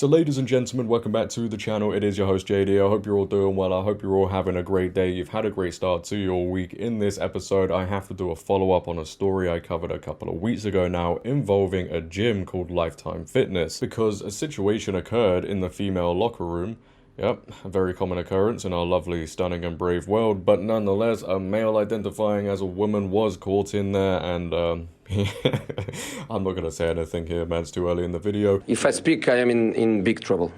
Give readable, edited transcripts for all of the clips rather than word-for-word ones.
So ladies and gentlemen, welcome back to the channel. It is your host JD. I hope you're all doing well. I hope you're all having a great day. You've had a great start to your week. In this episode, I have to do a follow-up on a story I covered a couple of weeks ago now involving a gym called Lifetime Fitness, because a situation occurred in the female locker room. Yep, a very common occurrence in our lovely, stunning and brave world, but nonetheless, a male identifying as a woman was caught in there, and I'm not going to say anything here, man, it's too early in the video. If I speak, I am in big trouble.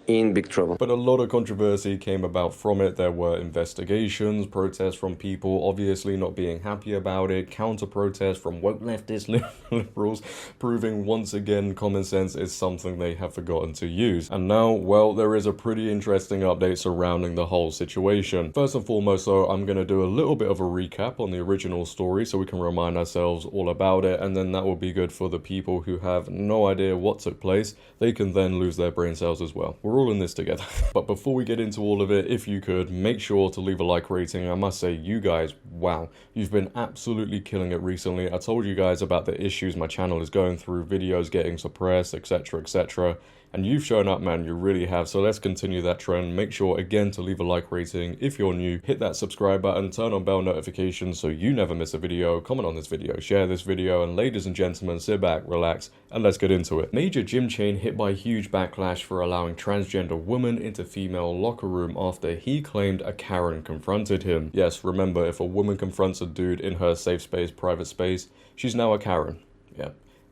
In big trouble. But a lot of controversy came about from it. There were investigations, protests from people obviously not being happy about it, counter-protests from woke leftist liberals, proving once again common sense is something they have forgotten to use. And now, well, there is a pretty interesting update surrounding the whole situation. First and foremost, though, I'm going to do a little bit of a recap on the original story so we can remind ourselves all about it, and then that will be good for the people who have no idea what took place. They can then lose their brain cells as well. We're all in this together. But before we get into all of it, if you could, make sure to leave a like rating. I must say, you guys, wow, you've been absolutely killing it recently. I told you guys about the issues my channel is going through, videos getting suppressed, etc, etc. And you've shown up, man, you really have. So let's continue that trend. Make sure, again, to leave a like rating. If you're new, hit that subscribe button, turn on bell notifications so you never miss a video, comment on this video, share this video, and ladies and gentlemen, sit back, relax, and let's get into it. Major gym chain hit by huge backlash for allowing transgender woman into female locker room after he claimed a Karen confronted him. Yes, remember, if a woman confronts a dude in her safe space, private space, she's now a Karen. Yeah.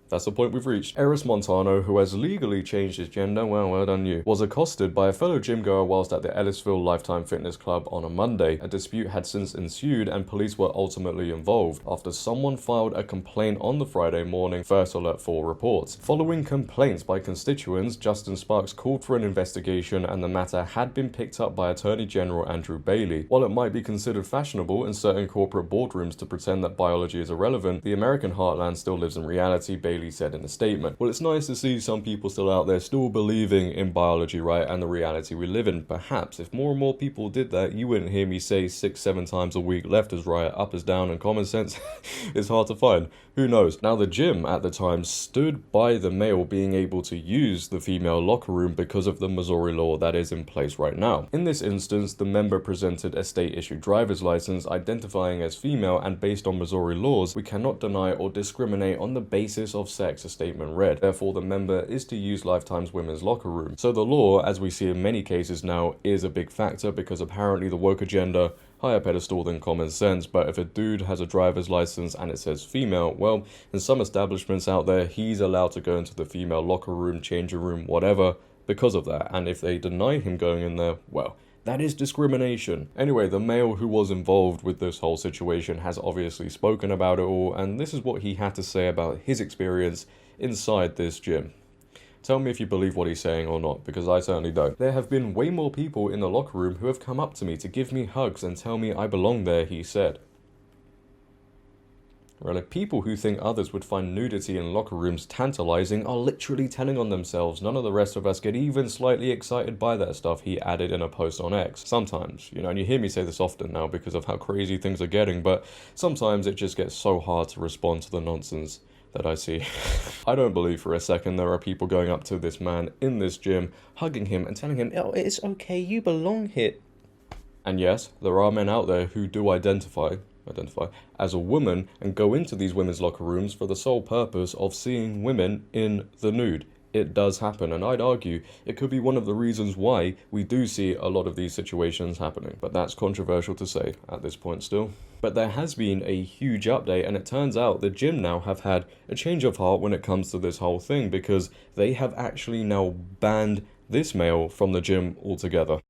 That's the point we've reached. Eris Montano, who has legally changed his gender, well done you, was accosted by a fellow gym goer whilst at the Ellisville Lifetime Fitness Club on a Monday. A dispute had since ensued and police were ultimately involved after someone filed a complaint on the Friday morning, First Alert 4 reports. Following complaints by constituents, Justin Sparks called for an investigation and the matter had been picked up by Attorney General Andrew Bailey. While it might be considered fashionable in certain corporate boardrooms to pretend that biology is irrelevant, the American heartland still lives in reality, Bailey said in a statement. Well, it's nice to see some people still out there still believing in biology, right, and the reality we live in. Perhaps if more and more people did that, you wouldn't hear me say 6-7 times a week, left is right, up is down, and common sense is hard to find. Who knows? Now, the gym at the time stood by the male being able to use the female locker room because of the Missouri law that is in place right now. In this instance, the member presented a state-issued driver's license identifying as female, and based on Missouri laws, we cannot deny or discriminate on the basis of sex, a statement read. Therefore, the member is to use Lifetime's women's locker room. So the law, as we see in many cases now, is a big factor because apparently the woke agenda higher pedestal than common sense. But if a dude has a driver's license and it says female, well, in some establishments out there, he's allowed to go into the female locker room, changing room, whatever, because of that. And if they deny him going in there, well, that is discrimination. Anyway, the male who was involved with this whole situation has obviously spoken about it all, and this is what he had to say about his experience inside this gym. Tell me if you believe what he's saying or not, because I certainly don't. There have been way more people in the locker room who have come up to me to give me hugs and tell me I belong there, he said. Really, people who think others would find nudity in locker rooms tantalizing are literally telling on themselves. None of the rest of us get even slightly excited by that stuff, he added in a post on X. Sometimes, you know, and you hear me say this often now because of how crazy things are getting, but sometimes it just gets so hard to respond to the nonsense that I see. I don't believe for a second there are people going up to this man in this gym, hugging him and telling him, oh, it's okay, you belong here. And yes, there are men out there who do identify as a woman and go into these women's locker rooms for the sole purpose of seeing women in the nude. It does happen, and I'd argue it could be one of the reasons why we do see a lot of these situations happening. But that's controversial to say at this point still. But there has been a huge update, and it turns out the gym now have had a change of heart when it comes to this whole thing, because they have actually now banned this male from the gym altogether.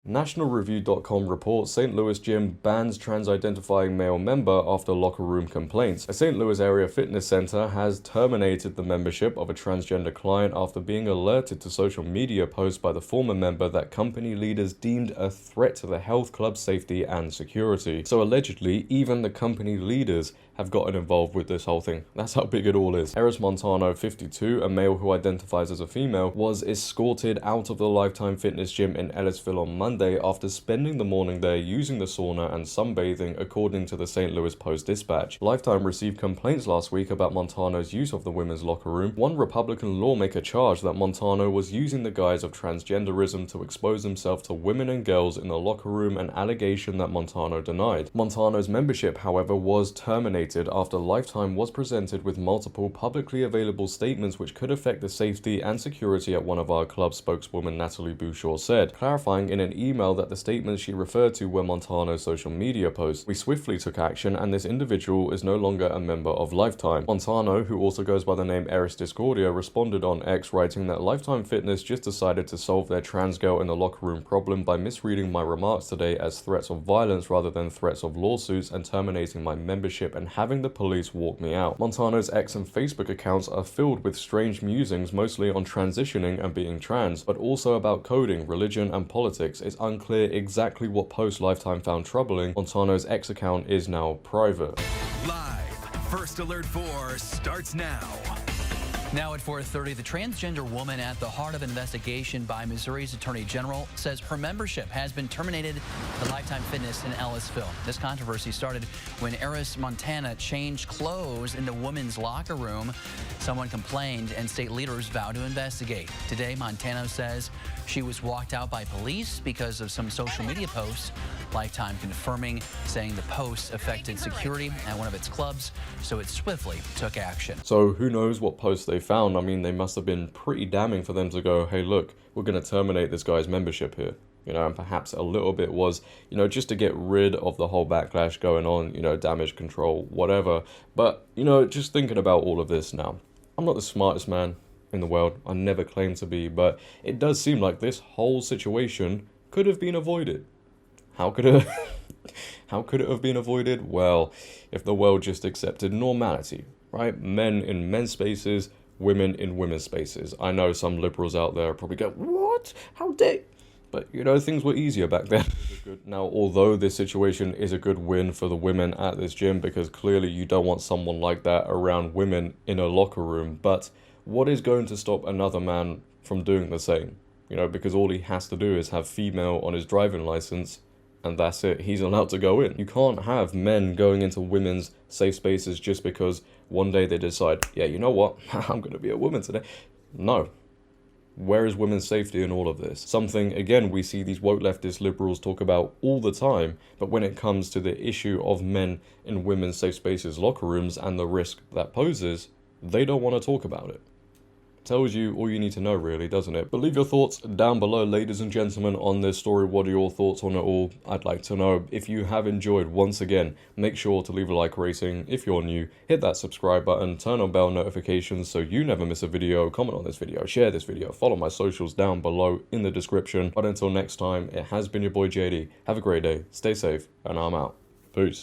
NationalReview.com reports St. Louis gym bans trans-identifying male member after locker room complaints. A St. Louis area fitness center has terminated the membership of a transgender client after being alerted to social media posts by the former member that company leaders deemed a threat to the health club's safety and security. So allegedly, even the company leaders have gotten involved with this whole thing. That's how big it all is. Eris Montano, 52, a male who identifies as a female, was escorted out of the Lifetime Fitness gym in Ellisville on Monday after spending the morning there using the sauna and sunbathing, according to the St. Louis Post-Dispatch. Lifetime received complaints last week about Montano's use of the women's locker room. One Republican lawmaker charged that Montano was using the guise of transgenderism to expose himself to women and girls in the locker room, an allegation that Montano denied. Montano's membership, however, was terminated after Lifetime was presented with multiple publicly available statements which could affect the safety and security at one of our club, spokeswoman Natalie Bouchard said, clarifying in an email that the statements she referred to were Montano's social media posts. We swiftly took action and this individual is no longer a member of Lifetime. Montano, who also goes by the name Eris Discordia, responded on X, writing that Lifetime Fitness just decided to solve their trans girl in the locker room problem by misreading my remarks today as threats of violence rather than threats of lawsuits and terminating my membership and having the police walk me out. Montano's X and Facebook accounts are filled with strange musings, mostly on transitioning and being trans, but also about coding, religion, and politics. It's unclear exactly what post Lifetime found troubling. Montano's X account is now private. Live, First Alert 4 starts now. Now at 4:30, the transgender woman at the heart of an investigation by Missouri's Attorney General says her membership has been terminated at Lifetime Fitness in Ellisville. This controversy started when Eris Montana changed clothes in the women's locker room. Someone complained and state leaders vowed to investigate. Today, Montana says she was walked out by police because of some social media posts. Lifetime confirming, saying the posts affected security at one of its clubs, so it swiftly took action. So who knows what posts they found? I mean, they must have been pretty damning for them to go, hey, look, we're going to terminate this guy's membership here. You know, and perhaps a little bit was, you know, just to get rid of the whole backlash going on, you know, damage control, whatever. But, you know, just thinking about all of this now, I'm not the smartest man in the world. I never claimed to be, but it does seem like this whole situation could have been avoided. How could it have been avoided? Well, if the world just accepted normality, right? Men in men's spaces, women in women's spaces. I know some liberals out there probably go, what? How dare? But, you know, things were easier back then. Now, although this situation is a good win for the women at this gym, because clearly you don't want someone like that around women in a locker room, but what is going to stop another man from doing the same? You know, because all he has to do is have female on his driving license, and that's it. He's allowed to go in. You can't have men going into women's safe spaces just because one day they decide, yeah, you know what, I'm going to be a woman today. No. Where is women's safety in all of this? Something, again, we see these woke leftist liberals talk about all the time, but when it comes to the issue of men in women's safe spaces, locker rooms, and the risk that poses, they don't want to talk about it. Tells you all you need to know, really, doesn't it? But leave your thoughts down below, ladies and gentlemen, on this story. What are your thoughts on it all? I'd like to know. If you have enjoyed, once again, make sure to leave a like rating. If you're new, hit that subscribe button, turn on bell notifications so you never miss a video, comment on this video, share this video, follow my socials down below in the description. But until next time, it has been your boy JD. Have a great day, stay safe, and I'm out. Peace.